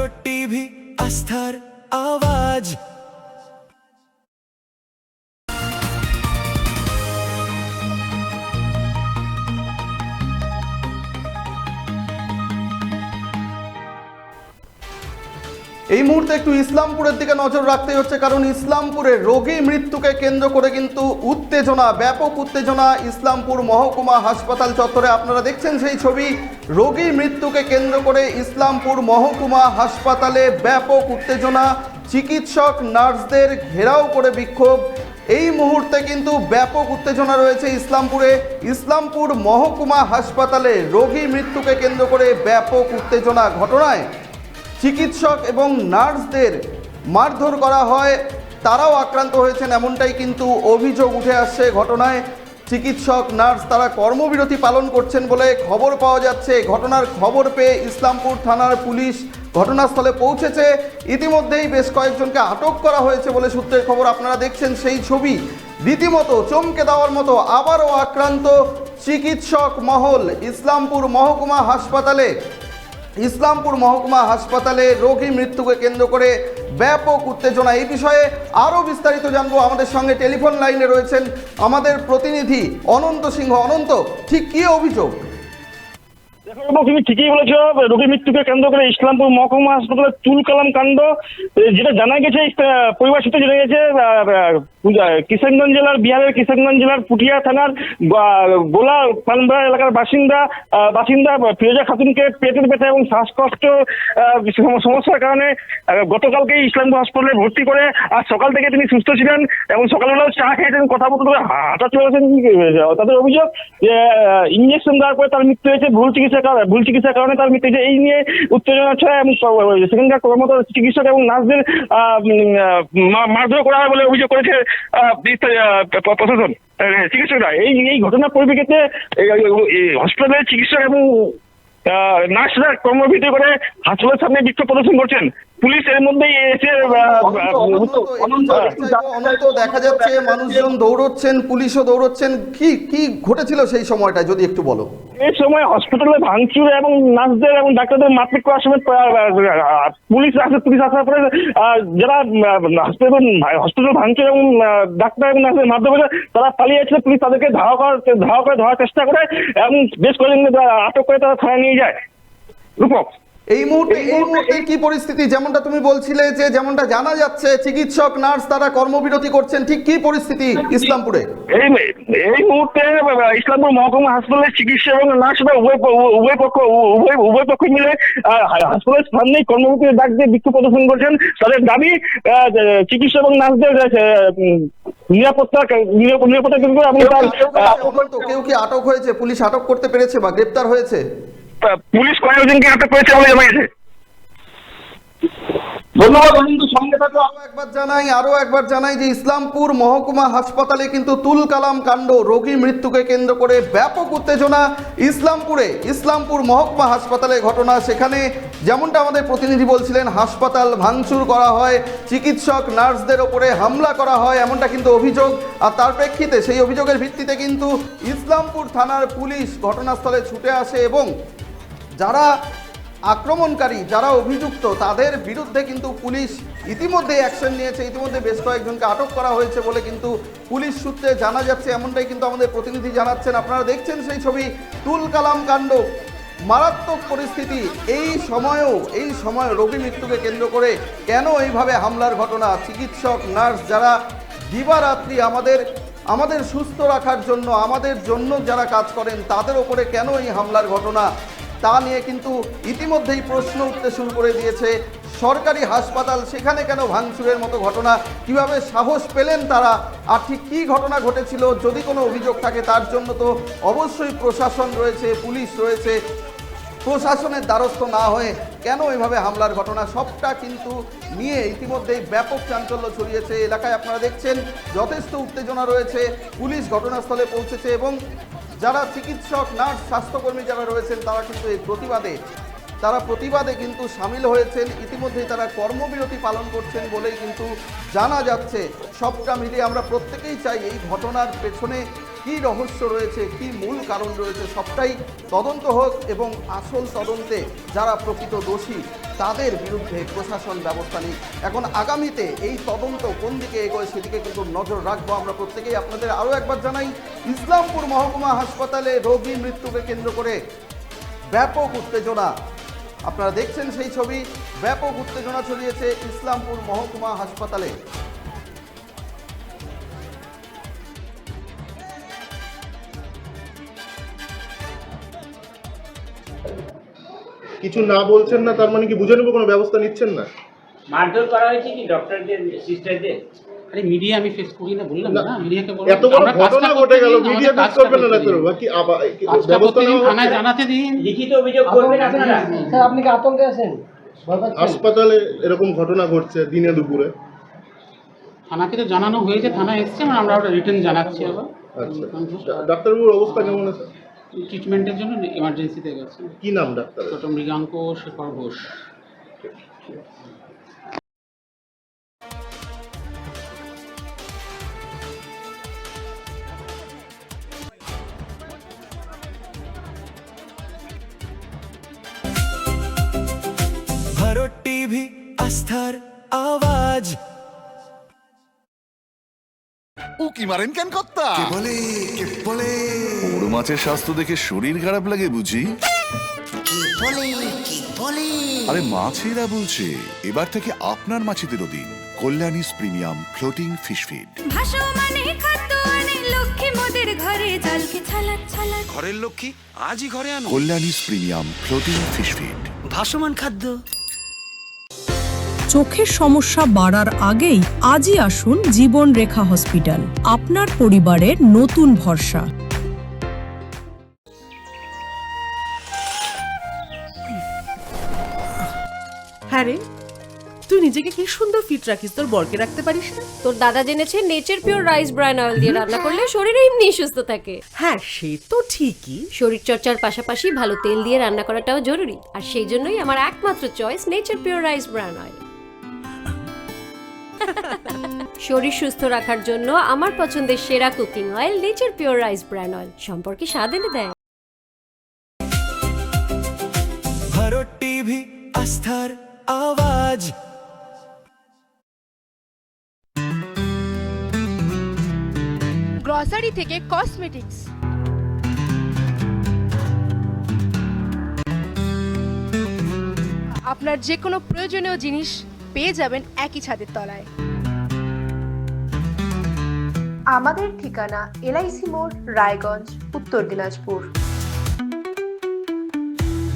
আরো টিভি আস্থার আওয়াজ। এই মুহূর্তে একটু ইসলামপুরের দিকে নজর রাখতেই হচ্ছে, কারণ ইসলামপুরের রোগী মৃত্যুকে কেন্দ্র করে কিন্তু উত্তেজনা, ব্যাপক উত্তেজনা ইসলামপুর মহকুমা হাসপাতাল চত্বরে। আপনারা দেখছেন সেই ছবি। রোগী মৃত্যুকে কেন্দ্র করে ইসলামপুর মহকুমা হাসপাতালে ব্যাপক উত্তেজনা, চিকিৎসক নার্সদের ঘেরাও করে বিক্ষোভ। এই মুহূর্তে কিন্তু ব্যাপক উত্তেজনা রয়েছে ইসলামপুরে। ইসলামপুর মহকুমা হাসপাতালে রোগী মৃত্যুকে কেন্দ্র করে ব্যাপক উত্তেজনা। ঘটনায় চিকিৎসক এবং নার্সদের মারধর করা হয়, তারাও আক্রান্ত হয়েছেন, এমনটাই কিন্তু অভিযোগ উঠে আসছে। ঘটনায় চিকিৎসক নার্স তারা কর্মবিরতি পালন করছেন বলে খবর পাওয়া যাচ্ছে। ঘটনার খবর পেয়ে ইসলামপুর থানার পুলিশ ঘটনাস্থলে পৌঁছেছে। ইতিমধ্যেই বেশ কয়েকজনকে আটক করা হয়েছে বলে সূত্রের খবর। আপনারা দেখছেন সেই ছবি। রীতিমতো চমকে দেওয়ার মতো আবারও আক্রান্ত চিকিৎসক মহল ইসলামপুর মহকুমা হাসপাতালে। ইসলামপুর মহকুমা হাসপাতালে রোগী মৃত্যুকে কেন্দ্র করে ব্যাপক উত্তেজনা। এই বিষয়ে আরও বিস্তারিত জানবো। আমাদের সঙ্গে টেলিফোন লাইনে রয়েছেন আমাদের প্রতিনিধি অনন্ত সিংহ। অনন্ত, ঠিক কী অভিযোগ? দেখো, তুমি ঠিকই বলেছো, রোগী মৃত্যুকে কেন্দ্র করে ইসলামপুর মহকুমা হাসপাতালে তুলকালাম কাণ্ড। যেটা জানা গেছে, পরিবার সূত্রে জানা গেছে, কিশোরগঞ্জ জেলার, বিহারের কিশোরগঞ্জ জেলার পুঠিয়া থানার গোলা পানবা এলাকার বাসিন্দা ফিরোজা খাতুনকে পেটের ব্যথা এবং শ্বাসকষ্ট সমস্যার কারণে গতকালকেই ইসলামপুর হাসপাতালে ভর্তি করে আজ সকাল থেকে তিনি সুস্থ ছিলেন এবং সকালবেলাও চা খেয়েছেন, কথা বলতে হাঁটা চলেছেন। তাদের অভিযোগ যে ইঞ্জেকশন দেওয়ার পরে তার মৃত্যু হয়েছে, ভুল চিকিৎসার কারণে তার মৃত্যু হয়েছে। এই নিয়ে উত্তেজনা ছড়ায় এবং সেখানকার কর্মরত চিকিৎসক এবং নার্সদের মারধর করা হয় বলে অভিযোগ করেছে প্রশাসন, চিকিৎসকরা। এই ঘটনার পরিপ্রেক্ষিতে হসপিটালের চিকিৎসক এবং নার্সরা কর্মবিরতি করে হাসপাতালের সামনে বিক্ষোভ প্রদর্শন করছেন। পুলিশ এর মধ্যেই এসে দেখা যাচ্ছে মানুষজন দৌড়চ্ছেন, পুলিশও দৌড়চ্ছেন। কি ঘটেছিল সেই সময়টা যদি একটু বলো? এই সময় হসপিটালে ভাঙচুর এবং নার্সদের এবং ডাক্তারদের মারপিট করার সময় পুলিশ আসার পরে যারা হসপিটাল ভাঙচুর এবং ডাক্তার এবং নার্সদের মারধর করে তারা পালিয়ে যাচ্ছিল। পুলিশ তাদেরকে ধাওয়া করে ধরার চেষ্টা করে এবং বেশ কয়েকজনকে আটক করে তারা থানায় নিয়ে যায়। রূপক, এই মুহূর্তে কি পরিস্থিতি? যেমনটা তুমি বলছিলে যে যেমনটা জানা যাচ্ছে চিকিৎসক নার্স তারা কর্মবিরতি করছেন, ঠিক কি পরিস্থিতি ইসলামপুরে? এই মুহূর্তে ইসলামপুর মহকুমা হাসপাতালের চিকিৎসা এবং নার্সরা উভয় পক্ষ মিলে হাসপাতালের সামনেই কর্মবিরতির ডাক দিয়ে বিক্ষোভ প্রদর্শন করছেন। তাদের দাবি চিকিৎসা এবং নার্সদের নিরাপত্তা কেউ কি আটক হয়েছে? পুলিশ আটক করতে পেরেছে বা গ্রেপ্তার হয়েছে? পুলিশ কয়েকজনকে আটক করেছে বলে জানা গেছে। ধন্যবাদ। সঙ্গে থাকো। আরো একবার জানাই যে ইসলামপুর মহকুমা হাসপাতালে কিন্তু তুলকালাম কাণ্ড, রোগী মৃত্যুকে কেন্দ্র করে ব্যাপক উত্তেজনা ইসলামপুর মহকুমা হাসপাতালে ঘটনা। সেখানে যেমনটা আমাদের প্রতিনিধি বলছিলেন, হাসপাতাল ভাঙচুর করা হয়, চিকিৎসক নার্সদের ওপরে হামলা করা হয়, এমনটা কিন্তু অভিযোগ। আর তার প্রেক্ষিতে সেই অভিযোগের ভিত্তিতে কিন্তু ইসলামপুর থানার পুলিশ ঘটনাস্থলে ছুটে আসে এবং যারা আক্রমণকারী, যারা অভিযুক্ত তাদের বিরুদ্ধে কিন্তু পুলিশ ইতিমধ্যে অ্যাকশন নিয়েছে। ইতিমধ্যে বেশ কয়েকজনকে আটক করা হয়েছে বলে কিন্তু পুলিশ সূত্রে জানা যাচ্ছে, এমনটাই কিন্তু আমাদের প্রতিনিধি জানাচ্ছেন। আপনারা দেখছেন সেই ছবি। তুলকালাম কাণ্ড, মারাত্মক পরিস্থিতি। এই সময় রোগী মৃত্যুকে কেন্দ্র করে কেন এইভাবে হামলার ঘটনা? চিকিৎসক নার্স যারা দিবারাত্রি আমাদের সুস্থ রাখার জন্য, আমাদের জন্য যারা কাজ করেন, তাদের ওপরে কেন এই হামলার ঘটনা, তা নিয়ে কিন্তু ইতিমধ্যেই প্রশ্ন উঠতে শুরু করে দিয়েছে। সরকারি হাসপাতাল, সেখানে কেন ভাঙচুরের মতো ঘটনা? কিভাবে সাহস পেলেন তারা? আর ঠিক কী ঘটনা ঘটেছিল? যদি কোনো অভিযোগ থাকে তার জন্য তো অবশ্যই প্রশাসন রয়েছে, পুলিশ রয়েছে। প্রশাসনের দ্বারস্থ না হয়ে কেন এভাবে হামলার ঘটনা, সবটা কিন্তু নিয়ে ইতিমধ্যেই ব্যাপক চাঞ্চল্য ছড়িয়েছে এলাকায়। আপনারা দেখছেন যথেষ্ট উত্তেজনা রয়েছে। পুলিশ ঘটনাস্থলে পৌঁছেছে এবং যারা চিকিৎসক নার্স স্বাস্থ্যকর্মী যারা রয়েছেন তারা কিন্তু এই প্রতিবাদে তারা প্রতিবাদে কিন্তু সামিল হয়েছেন, ইতিমধ্যেই তারা কর্মবিরতি পালন করছেন বলেই কিন্তু জানা যাচ্ছে। সবটা মিলিয়ে আমরা প্রত্যেকেই চাই এই ঘটনার পেছনে কী রহস্য রয়েছে, কী মূল কারণ রয়েছে, সবটাই তদন্ত হোক এবং আসল তদন্তে যারা প্রকৃত দোষী তাদের বিরুদ্ধে প্রশাসন ব্যবস্থা নিক। এখন আগামীতে এই তদন্ত কোন দিকে এগোয় সেদিকে কিন্তু নজর রাখবো আমরা প্রত্যেকেই। আপনাদের আরও একবার জানাই, ইসলামপুর মহকুমা হাসপাতালে রোগী মৃত্যুকে কেন্দ্র করে ব্যাপক উত্তেজনা। আপনারা দেখছেন সেই ছবি, ব্যাপক উত্তেজনা ছড়িয়েছে ইসলামপুর মহকুমা হাসপাতালে। কিছু না বলছেন না তার মানে কি বুঝে নেবো কোনো ব্যবস্থা নিচ্ছেন না? মারধর করা হয়েছে কি ডক্টরদের সিস্টারদের? আরে মিডিয়া আমি ফেস করি না, বললাম না মিডিয়াকে বলবো। এত বড় ঘটনা ঘটে গেল, মিডিয়া ফেস করবে না ডাক্তার বাকি ব্যবস্থা নেওয়া থানায় জানাতে দিন, লিখিত অভিযোগ করবেন আপনারা। স্যার আপনি কি আতঙ্কে আছেন? হাসপাতালে এরকম ঘটনা ঘটছে দিনে দুপুরে। থানাকে তো জানানো হয়েছে, থানা এসছে, আমরা ওটা রিটার্ন জানাচ্ছি আবার। আচ্ছা, ডাক্তারবাবুর অবস্থা কেমন আছে? ট্রিটমেন্টের জন্য এমার্জেন্সিতে গেছে। কি নাম ডাক্তার? ছোট মৃগাঙ্ক শেখর ঘোষ। ভারত টিভি, আস্থার আওয়াজ। উকি মারেন কেন কর্তা? কে বলে বড় মাছের স্বাস্থ্য দেখে শরীর খারাপ লাগে বুঝি? আরে মাছেরা বলছে এবার থেকে আপনার মাছেদেরও দিন কল্যাণীস প্রিমিয়াম ফ্লোটিং ফিশ ফিড। ঘরের লক্ষ্মী আজই ঘরে আনো কল্যাণীস প্রিমিয়াম ফ্লোটিং ফিশ ফিড। ভাসমান খাদ্য। চোখের সমস্যা বাড়ার আগেই আজই আসুন জীবন রেখা হসপিটাল, আপনার পরিবারের নতুন ভরসা। হ্যাঁ রে, তুই নিজেকে কি সুন্দর ফিট রাখিস, তোর বরকে রাখতে পারিস না? তোর দাদা জেনেছে nature pure rice bran oil দিয়ে রান্না করলে শরীর এমনি সুস্থ থাকে। হ্যাঁ সে তো ঠিকই, শরীর চর্চার পাশাপাশি ভালো তেল দিয়ে রান্না করাটাও জরুরি, আর সেই জন্যই আমার একমাত্র choice nature pure rice bran oil. শরীর সুস্থ রাখার জন্য আমার পছন্দের সেরা cooking oil nature pure rice bran oil, সম্পর্কে স্বাদ এনে দেয়। ভারত টিভি, আস্থার আওয়াজ। গ্রসারি থেকে কসমেটিক্স, আপনার যে কোনো প্রয়োজনীয় জিনিস পেয়ে যাবেন একই ছাদের তলায়। আমাদের ঠিকানা LIC মোড়, রায়গঞ্জ, উত্তর দিনাজপুর।